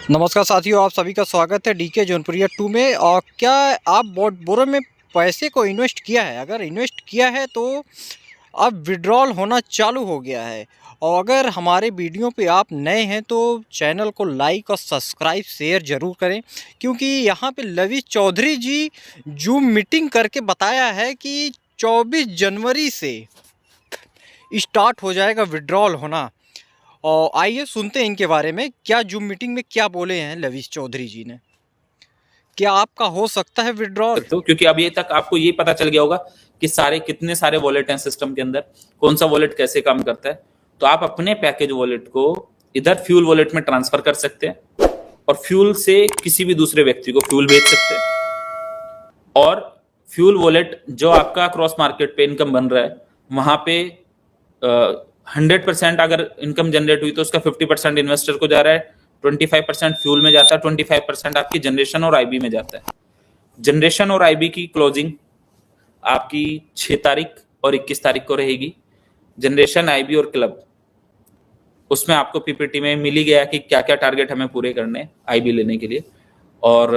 नमस्कार साथियों, आप सभी का स्वागत है डीके जौनपुरिया 2 में। और क्या आप बोरो में पैसे को इन्वेस्ट किया है? अगर इन्वेस्ट किया है तो अब विड्रॉल होना चालू हो गया है। और अगर हमारे वीडियो पे आप नए हैं तो चैनल को लाइक और सब्सक्राइब शेयर ज़रूर करें, क्योंकि यहाँ पे लवी चौधरी जी जूम मीटिंग करके बताया है कि 24 जनवरी से स्टार्ट हो जाएगा विड्रॉल होना। और आइए सुनते हैं इनके बारे में, क्या जूम मीटिंग में क्या बोले हैं लवीश चौधरी जी ने। क्या आपका हो सकता है विड्रॉल? सकते हो, क्योंकि अभी तक आपको ये पता चल गया होगा कि कितने सारे वॉलेट हैं सिस्टम के अंदर, कौन सा वॉलेट कैसे काम करता है। तो आप अपने पैकेज वॉलेट को इधर फ्यूल वॉलेट में ट्रांसफर कर सकते हैं और फ्यूल से किसी भी दूसरे व्यक्ति को फ्यूल भेज सकते हैं। और फ्यूल वॉलेट जो आपका क्रॉस मार्केट पे इनकम बन रहा है, वहां पे 100% अगर इनकम जनरेट हुई तो उसका 50% इन्वेस्टर को जा रहा है, 25% फ्यूल में जाता है, 25% आपकी जनरेशन और आईबी में जाता है। जनरेशन और आईबी की क्लोजिंग आपकी 6 तारीख और 21 तारीख को रहेगी। जनरेशन, आईबी और क्लब, उसमें आपको पीपीटी में मिल ही गया कि क्या क्या टारगेट हमें पूरे करने आईबी लेने के लिए। और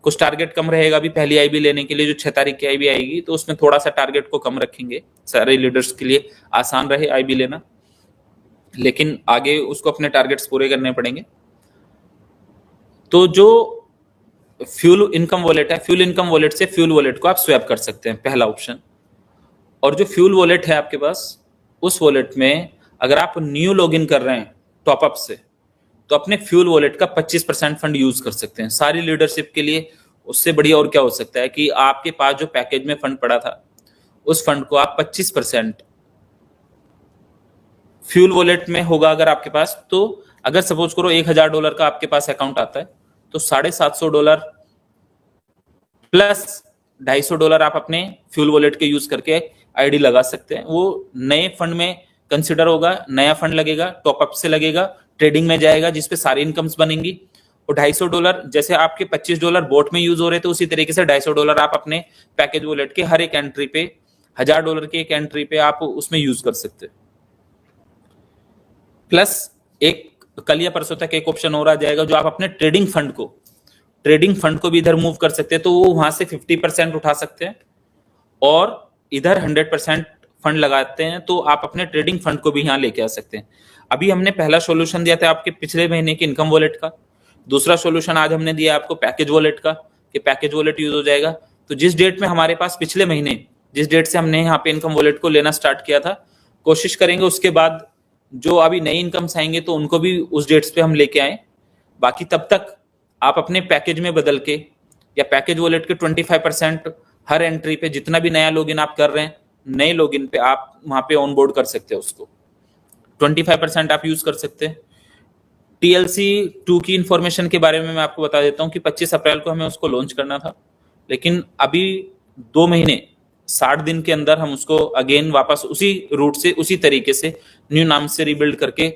कुछ टारगेट कम रहेगा अभी पहली आईबी लेने के लिए, जो 6 तारीख की आईबी आएगी, तो उसमें थोड़ा सा टारगेट को कम रखेंगे, सारे लीडर्स के लिए आसान रहे आईबी लेना, लेकिन आगे उसको अपने टारगेट्स पूरे करने पड़ेंगे। तो जो फ्यूल इनकम वॉलेट है, फ्यूल इनकम वॉलेट से फ्यूल वॉलेट को आप स्वैप कर सकते हैं, पहला ऑप्शन। और जो फ्यूल वॉलेट है आपके पास, उस वॉलेट में अगर आप न्यू लॉगिन कर रहे हैं टॉपअप से, तो अपने फ्यूल वॉलेट का 25% फंड यूज कर सकते हैं सारी लीडरशिप के लिए। उससे बढ़िया और क्या हो सकता है कि आपके पास जो पैकेज में फंड पड़ा था, उस फंड को आप 25% फ्यूल वॉलेट में होगा अगर आपके पास। तो अगर सपोज करो $1000 का आपके पास अकाउंट आता है, तो $750 प्लस $250 आप अपने फ्यूल वॉलेट के यूज करके आईडी लगा सकते हैं। वो नए फंड में कंसिडर होगा, नया फंड लगेगा, टॉपअप से लगेगा, ट्रेडिंग में जाएगा, जिसपे सारी इनकम्स बनेंगी। और $250 जैसे आपके $25 बोट में यूज हो रहे थे, उसी तरीके से $250 आप अपने पैकेज वॉलेट के हर एक एंट्री पे, $1000 की एक एंट्री पे आप उसमें यूज कर सकते हैं। प्लस एक कल या परसों तक एक ऑप्शन और आ जाएगा, जो आप अपने ट्रेडिंग फंड को भी इधर मूव कर सकते हैं। तो वो वहां से 50% उठा सकते हैं और इधर 100% फंड लगाते हैं, तो आप अपने ट्रेडिंग फंड को भी यहाँ लेके आ सकते हैं। अभी हमने पहला सॉल्यूशन दिया था आपके पिछले महीने के इनकम वॉलेट का, दूसरा सॉल्यूशन आज हमने दिया आपको पैकेज वॉलेट का, कि पैकेज वॉलेट यूज हो जाएगा। तो जिस डेट में हमारे पास पिछले महीने, जिस डेट से हमने यहाँ पे इनकम वॉलेट को लेना स्टार्ट किया था, कोशिश करेंगे उसके बाद जो अभी नई इनकम्स आएंगे तो उनको भी उस डेट्स पे हम लेके आए। बाकी तब तक आप अपने पैकेज में बदल के, या पैकेज वॉलेट के 25% हर एंट्री पे, जितना भी नया लॉगिन आप कर रहे हैं, नए लॉगिन पे आप वहां पे ऑन बोर्ड कर सकते हैं, उसको 25% आप यूज कर सकते हैं। टीएलसी 2 की इंफॉर्मेशन के बारे में मैं आपको बता देता हूँ कि 25 अप्रैल को हमें उसको लॉन्च करना था, लेकिन अभी 2 महीने 60 दिन के अंदर हम उसको अगेन वापस उसी रूट से, उसी तरीके से, न्यू नाम से रिबिल्ड करके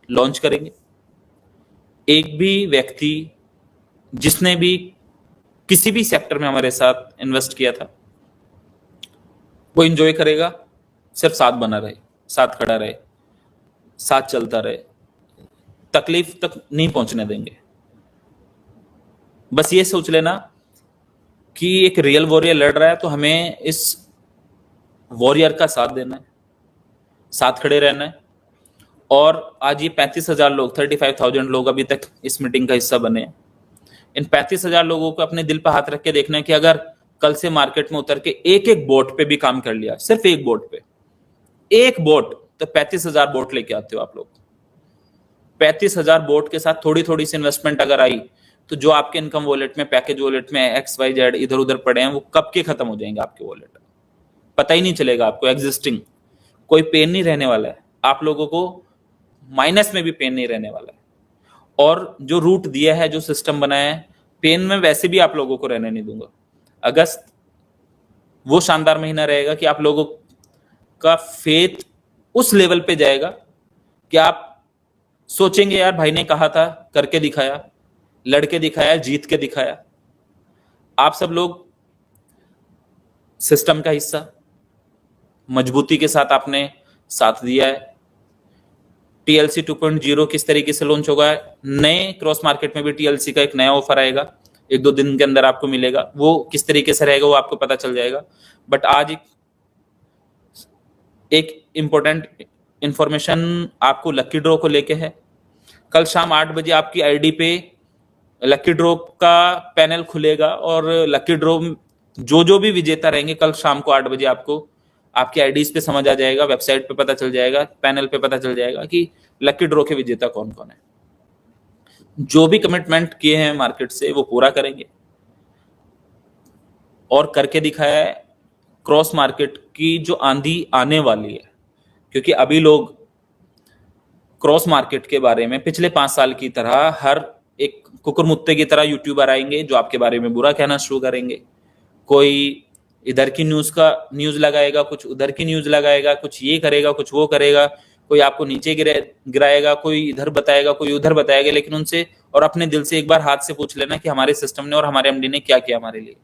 लॉन्च करेंगे। एक भी व्यक्ति जिसने भी किसी भी सेक्टर में हमारे साथ इन्वेस्ट किया था, वो एंजॉय करेगा, सिर्फ साथ बना रहे, साथ खड़ा रहे, साथ चलता रहे, तकलीफ तक नहीं पहुंचने देंगे। बस ये सोच लेना कि एक रियल वॉरियर लड़ रहा है, तो हमें इस वॉरियर का साथ देना है, साथ खड़े रहना है। और आज ये 35,000 लोग, 35,000 लोग अभी तक इस मीटिंग का हिस्सा बने हैं। इन 35,000 लोगों को अपने दिल पर हाथ रख के देखना है कि अगर कल से मार्केट में उतर के एक एक बोट पे भी काम कर लिया, सिर्फ एक बोट पे, एक बोट, तो 35,000 बोट लेके आते हो आप लोग। 35,000 बोट के साथ थोड़ी थोड़ी सी इन्वेस्टमेंट अगर आई, तो जो आपके इनकम वॉलेट में, पैकेज वॉलेट में XYZ इधर उधर पड़े हैं, वो कब के खत्म हो जाएंगे आपके वॉलेट, पता ही नहीं चलेगा आपको। एग्जिस्टिंग कोई पेन नहीं रहने वाला है आप लोगों को, माइनस में भी पेन नहीं रहने वाला है। और जो रूट दिया है, जो सिस्टम बनाया है, पेन में वैसे भी आप लोगों को रहने नहीं दूंगा। अगस्त वो शानदार महीना रहेगा कि आप लोगों का फेथ उस लेवल पे जाएगा कि आप सोचेंगे, यार भाई ने कहा था, करके दिखाया, लड़के दिखाया, जीत के दिखाया। आप सब लोग सिस्टम का हिस्सा, मजबूती के साथ आपने साथ दिया है। टीएलसी 2.0 किस तरीके से लॉन्च होगा, नए क्रॉस मार्केट में भी टीएलसी का एक नया ऑफर आएगा, 1-2 दिन के अंदर आपको मिलेगा, वो किस तरीके से रहेगा वो आपको पता चल जाएगा। बट आज एक इंपॉर्टेंट इंफॉर्मेशन आपको लकी ड्रॉ को लेके है। कल शाम 8 बजे आपकी आईडी पे लकी ड्रॉ का पैनल खुलेगा और लकी ड्रॉ जो भी विजेता रहेंगे कल शाम को 8 बजे आपको आपकी आईडीज पे समझ आ जाएगा, वेबसाइट पे पता चल जाएगा, पैनल पे पता चल जाएगा कि लकी ड्रॉ के विजेता कौन कौन है। जो भी कमिटमेंट किए हैं मार्केट से वो पूरा करेंगे और करके दिखाया है। क्रॉस मार्केट की जो आंधी आने वाली है, क्योंकि अभी लोग क्रॉस मार्केट के बारे में पिछले 5 साल की तरह हर एक कुकुरमुत्ते की तरह यूट्यूबर आएंगे जो आपके बारे में बुरा कहना शुरू करेंगे। कोई इधर की न्यूज लगाएगा, कुछ उधर की न्यूज लगाएगा, कुछ ये करेगा, कुछ वो करेगा, कोई आपको नीचे गिराएगा, कोई इधर बताएगा, कोई उधर बताएगा। लेकिन उनसे और अपने दिल से एक बार हाथ से पूछ लेना कि हमारे सिस्टम ने और हमारे एमडी ने क्या किया हमारे लिए,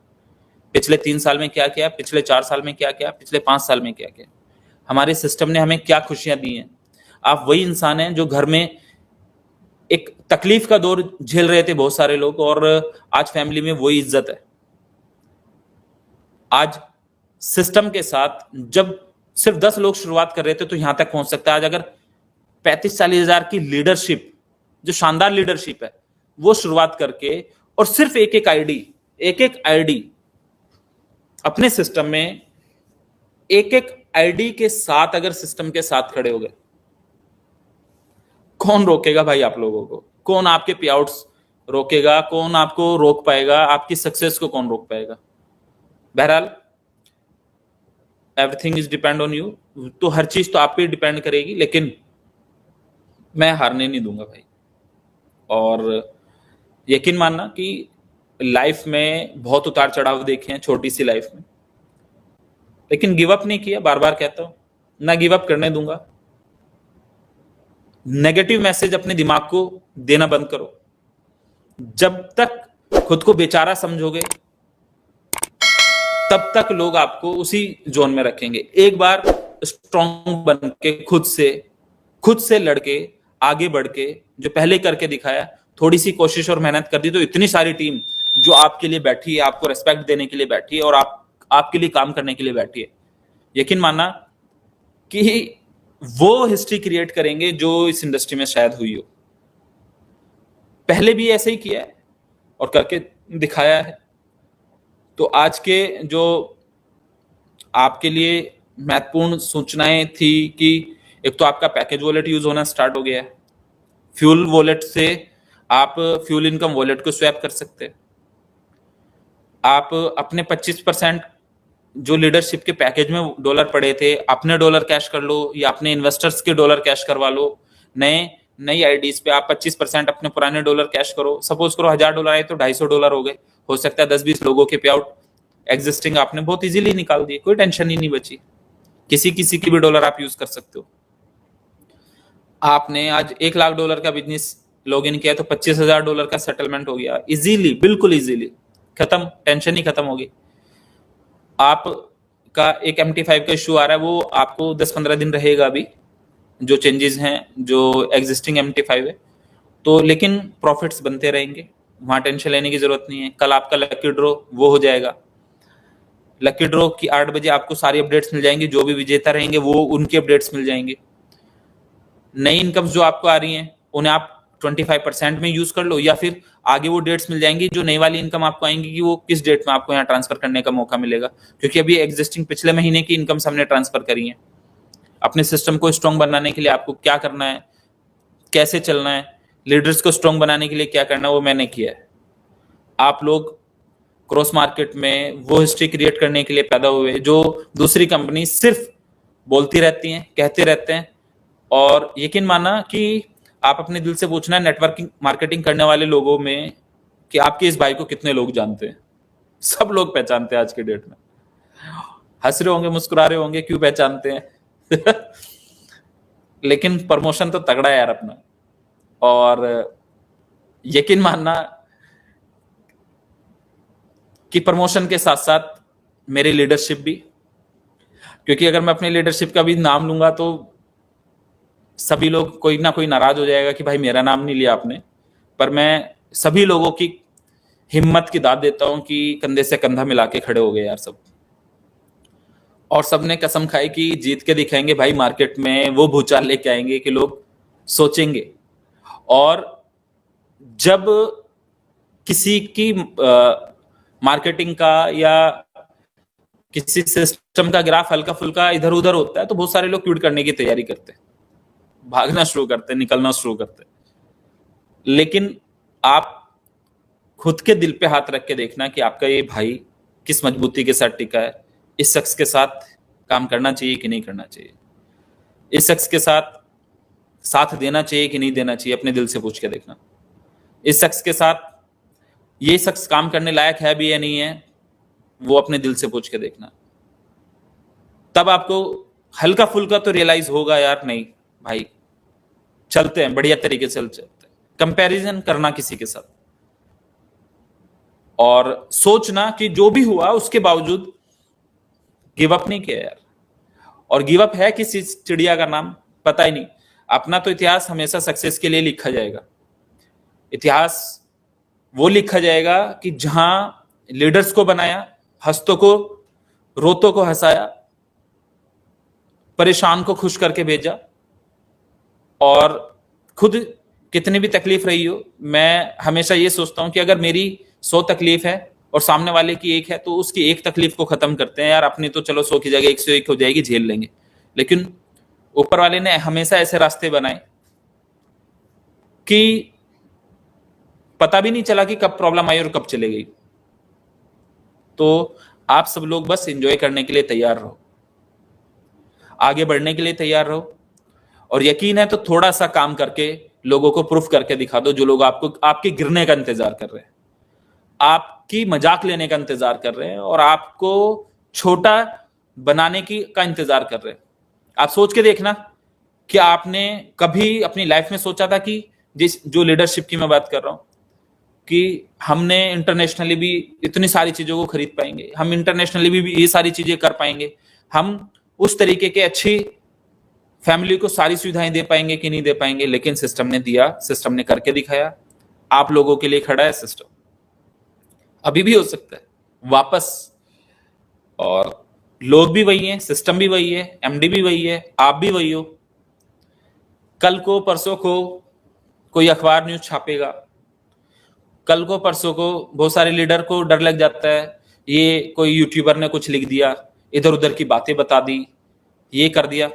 पिछले 3 साल में क्या किया, पिछले 4 साल में क्या किया, पिछले 5 साल में क्या किया, हमारे सिस्टम ने हमें क्या खुशियां दी हैं। आप वही इंसान हैं जो घर में एक तकलीफ का दौर झेल रहे थे बहुत सारे लोग, और आज फैमिली में वही इज्जत है। आज सिस्टम के साथ जब सिर्फ 10 लोग शुरुआत कर रहे थे तो यहां तक पहुंच सकता है। आज अगर 35-40 हजार की लीडरशिप, जो शानदार लीडरशिप है, वो शुरुआत करके और सिर्फ एक एक आईडी अपने सिस्टम में, एक आईडी के साथ अगर सिस्टम के साथ खड़े हो गए, कौन रोकेगा भाई आप लोगों को? कौन आपके पे आउट्स रोकेगा? कौन आपको रोक पाएगा? आपकी सक्सेस को कौन रोक पाएगा? बहरहाल everything is depend on you. तो हर चीज तो आप पे डिपेंड करेगी, लेकिन मैं हारने नहीं दूंगा भाई। और यकीन मानना कि लाइफ में बहुत उतार चढ़ाव देखे हैं, छोटी सी लाइफ में, लेकिन गिव अप नहीं किया। बार बार कहता हूं, ना गिव अप करने दूंगा। नेगेटिव मैसेज अपने दिमाग को देना बंद करो। जब तक खुद को बेचारा समझोगे तब तक लोग आपको उसी जोन में रखेंगे। एक बार स्ट्रॉन्ग बन के खुद से लड़के आगे बढ़ के जो पहले करके दिखाया, थोड़ी सी कोशिश और मेहनत कर दी, तो इतनी सारी टीम जो आपके लिए बैठी है, आपको रेस्पेक्ट देने के लिए बैठी है और आपके लिए काम करने के लिए बैठी है, यकीन मानना कि वो हिस्ट्री क्रिएट करेंगे जो इस इंडस्ट्री में शायद हुई हो। पहले भी ऐसे ही किया है और करके दिखाया है। तो आज के जो आपके लिए महत्वपूर्ण सूचनाएं थी कि एक तो आपका पैकेज वॉलेट यूज होना स्टार्ट हो गया है। फ्यूल वॉलेट से आप फ्यूल इनकम वॉलेट को स्वैप कर सकते हैं। आप अपने 25% जो लीडरशिप के पैकेज में डॉलर पड़े थे, अपने डॉलर कैश कर लो या अपने इन्वेस्टर्स के डॉलर कैश करवा लो। नई आईडीज पे आप 25% अपने पुराने डॉलर कैश करो। सपोज करो $1000 आए तो $250 हो गए। हो सकता है 10-20 लोगों के पे आउट एग्जिस्टिंग आपने बहुत इजीली निकाल दिए, कोई टेंशन ही नहीं बची। किसी की भी डॉलर आप यूज कर सकते हो। आपने आज $1 लाख का बिजनेस लॉग इन किया तो $25,000 का सेटलमेंट हो गया इजीली, बिल्कुल इजीली, खत्म, टेंशन ही खत्म होगी। आपका एक MT5 का इशू आ रहा है, वो आपको 10-15 दिन रहेगा अभी, जो चेंजेस हैं, जो एग्जिस्टिंग MT5 है तो, लेकिन प्रॉफिट्स बनते रहेंगे, वहां टेंशन लेने की जरूरत नहीं है। कल आपका लकी ड्रॉ वो हो जाएगा। लकी ड्रॉ की 8 बजे आपको सारी अपडेट्स मिल जाएंगी, जो भी विजेता रहेंगे वो उनकी अपडेट्स मिल जाएंगे। नई इनकम्स जो आपको आ रही हैं उन्हें आप 25% में यूज कर लो, या फिर आगे वो डेट्स मिल जाएंगी जो नई वाली इनकम आपको आएंगी कि वो किस डेट में आपको यहाँ ट्रांसफर करने का मौका मिलेगा, क्योंकि अभी एग्जिस्टिंग पिछले महीने की इनकम्स हमने ट्रांसफर करी है। अपने सिस्टम को स्ट्रॉन्ग बनाने के लिए आपको क्या करना है, कैसे चलना है, लीडर्स को स्ट्रॉन्ग बनाने के लिए क्या करना है, वो मैंने किया है। आप लोग क्रॉस मार्केट में वो हिस्ट्री क्रिएट करने के लिए पैदा हुए जो दूसरी कंपनी सिर्फ बोलती रहती हैं, कहते रहते हैं। और यकीन माना कि आप अपने दिल से पूछना है नेटवर्किंग मार्केटिंग करने वाले लोगों में कि आपके इस भाई को कितने लोग जानते हैं। सब लोग पहचानते हैं आज के डेट में। हंस रहे होंगे, मुस्कुरा रहे होंगे, क्यों पहचानते हैं लेकिन प्रमोशन तो तगड़ा है यार अपना। और यकीन मानना कि प्रमोशन के साथ साथ मेरी लीडरशिप भी, क्योंकि अगर मैं अपनी लीडरशिप का भी नाम लूंगा तो सभी लोग, कोई ना कोई नाराज हो जाएगा कि भाई मेरा नाम नहीं लिया आपने, पर मैं सभी लोगों की हिम्मत की दाद देता हूं कि कंधे से कंधा मिला के खड़े हो गए यार सब, और सबने कसम खाई कि जीत के दिखाएंगे भाई, मार्केट में वो भूचाल लेके आएंगे कि लोग सोचेंगे। और जब किसी की मार्केटिंग का या किसी सिस्टम का ग्राफ हल्का फुल्का इधर उधर होता है तो बहुत सारे लोग क्विट करने की तैयारी करते हैं, भागना शुरू करते हैं, निकलना शुरू करते हैं। लेकिन आप खुद के दिल पे हाथ रख के देखना कि आपका ये भाई किस मजबूती के साथ टिका है, इस शख्स के साथ काम करना चाहिए कि नहीं करना चाहिए, इस शख्स के साथ साथ देना चाहिए कि नहीं देना चाहिए, अपने दिल से पूछ के देखना। इस शख्स के साथ ये शख्स काम करने लायक है भी या नहीं है, वो अपने दिल से पूछ के देखना। तब आपको हल्का फुल्का तो रियलाइज होगा यार, नहीं भाई चलते हैं, बढ़िया तरीके से चलते हैं। कंपैरिजन करना किसी के साथ, और सोचना कि जो भी हुआ उसके बावजूद गिव अप नहीं किया यार। और गिव अप है किसी चिड़िया का नाम पता ही नहीं। अपना तो इतिहास हमेशा सक्सेस के लिए लिखा जाएगा। इतिहास वो लिखा जाएगा कि जहां लीडर्स को बनाया, हंसतों को रोतों को हंसाया, परेशान को खुश करके भेजा, और खुद कितनी भी तकलीफ रही हो, मैं हमेशा ये सोचता हूं कि अगर मेरी 100 तकलीफ है और सामने वाले की एक है तो उसकी एक तकलीफ को खत्म करते हैं यार, अपनी तो चलो 100 की जगह 101 हो जाएगी, झेल लेंगे। लेकिन ऊपर वाले ने हमेशा ऐसे रास्ते बनाए कि पता भी नहीं चला कि कब प्रॉब्लम आई और कब चले गई। तो आप सब लोग बस एंजॉय करने के लिए तैयार रहो, आगे बढ़ने के लिए तैयार रहो, और यकीन है तो थोड़ा सा काम करके लोगों को प्रूफ करके दिखा दो, जो लोग आपको आपके गिरने का इंतजार कर रहे हैं, आपकी मजाक लेने का इंतजार कर रहे हैं, और आपको छोटा बनाने का इंतजार कर रहे हैं। आप सोच के देखना कि आपने कभी अपनी लाइफ में सोचा था कि जो लीडरशिप की मैं बात कर रहा हूं, कि हमने इंटरनेशनली भी इतनी सारी चीजों को खरीद पाएंगे, हम इंटरनेशनली भी ये सारी चीजें कर पाएंगे, हम उस तरीके के अच्छी फैमिली को सारी सुविधाएं दे पाएंगे कि नहीं दे पाएंगे। लेकिन सिस्टम ने दिया, सिस्टम ने करके दिखाया, आप लोगों के लिए खड़ा है सिस्टम। अभी भी हो सकता है वापस, और लोग भी वही हैं, सिस्टम भी वही है, एमडी भी वही है, आप भी वही हो। कल को परसों को कोई अखबार न्यूज छापेगा, कल को परसों को बहुत सारे लीडर को डर लग जाता है, ये कोई यूट्यूबर ने कुछ लिख दिया, इधर उधर की बातें बता दी, ये कर दिया,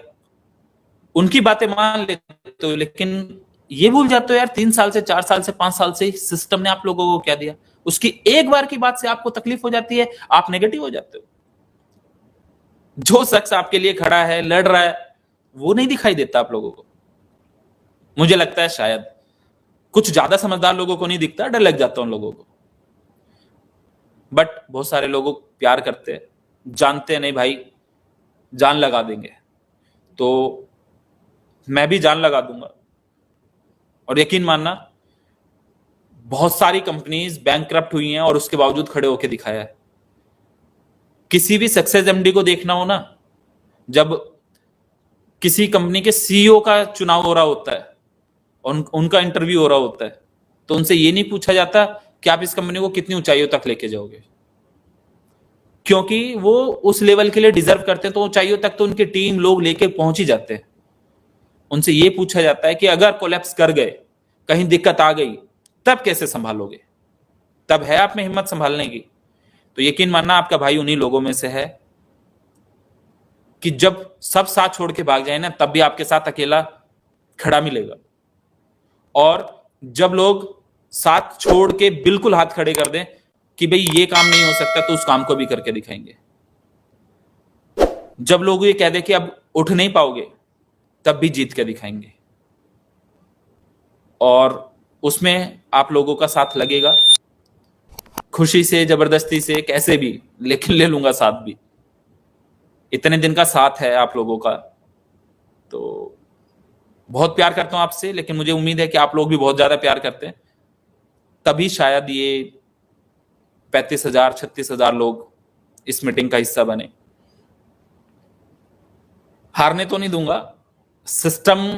उनकी बातें मान लेते हो, लेकिन ये भूल जाते हो यार 3 साल से 4 साल से 5 साल से सिस्टम ने आप लोगों को क्या दिया। उसकी एक बार की बात से आपको तकलीफ हो जाती है, आप नेगेटिव हो जाते हो। जो शख्स आपके लिए खड़ा है, लड़ रहा है, वो नहीं दिखाई देता आप लोगों को। मुझे लगता है शायद कुछ ज्यादा समझदार लोगों को नहीं दिखता, डर लग जाता उन लोगों को। बट बहुत सारे लोग प्यार करते हैं, जानते हैं नहीं भाई जान लगा देंगे, तो मैं भी जान लगा दूंगा। और यकीन मानना, बहुत सारी कंपनीज बैंकक्रप्ट हुई हैं और उसके बावजूद खड़े होकर दिखाया है। किसी भी सक्सेस एमडी को देखना हो ना, जब किसी कंपनी के सीईओ का चुनाव हो रहा होता है, उनका इंटरव्यू हो रहा होता है, तो उनसे ये नहीं पूछा जाता कि आप इस कंपनी को कितनी ऊंचाइयों तक लेके जाओगे, क्योंकि वो उस लेवल के लिए डिजर्व करते हैं, तो ऊंचाइयों तक तो उनकी टीम लोग लेके पहुंच ही जाते हैं। उनसे ये पूछा जाता है कि अगर कोलैप्स कर गए, कहीं दिक्कत आ गई, तब कैसे संभालोगे, तब है आप में हिम्मत संभालने की। तो यकीन मानना आपका भाई उन्हीं लोगों में से है कि जब सब साथ छोड़ के भाग जाए ना, तब भी आपके साथ अकेला खड़ा मिलेगा, और जब लोग साथ छोड़ के बिल्कुल हाथ खड़े कर दें कि भाई ये काम नहीं हो सकता, तो उस काम को भी करके दिखाएंगे। जब लोग ये कह दे कि अब उठ नहीं पाओगे, तब भी जीत के दिखाएंगे, और उसमें आप लोगों का साथ लगेगा, खुशी से, जबरदस्ती से, कैसे भी, लेकिन ले लूंगा साथ भी। इतने दिन का साथ है आप लोगों का, तो बहुत प्यार करता हूं आपसे, लेकिन मुझे उम्मीद है कि आप लोग भी बहुत ज्यादा प्यार करते हैं, तभी शायद ये 35,000 36,000 लोग इस मीटिंग का हिस्सा बने। हारने तो नहीं दूंगा, सिस्टम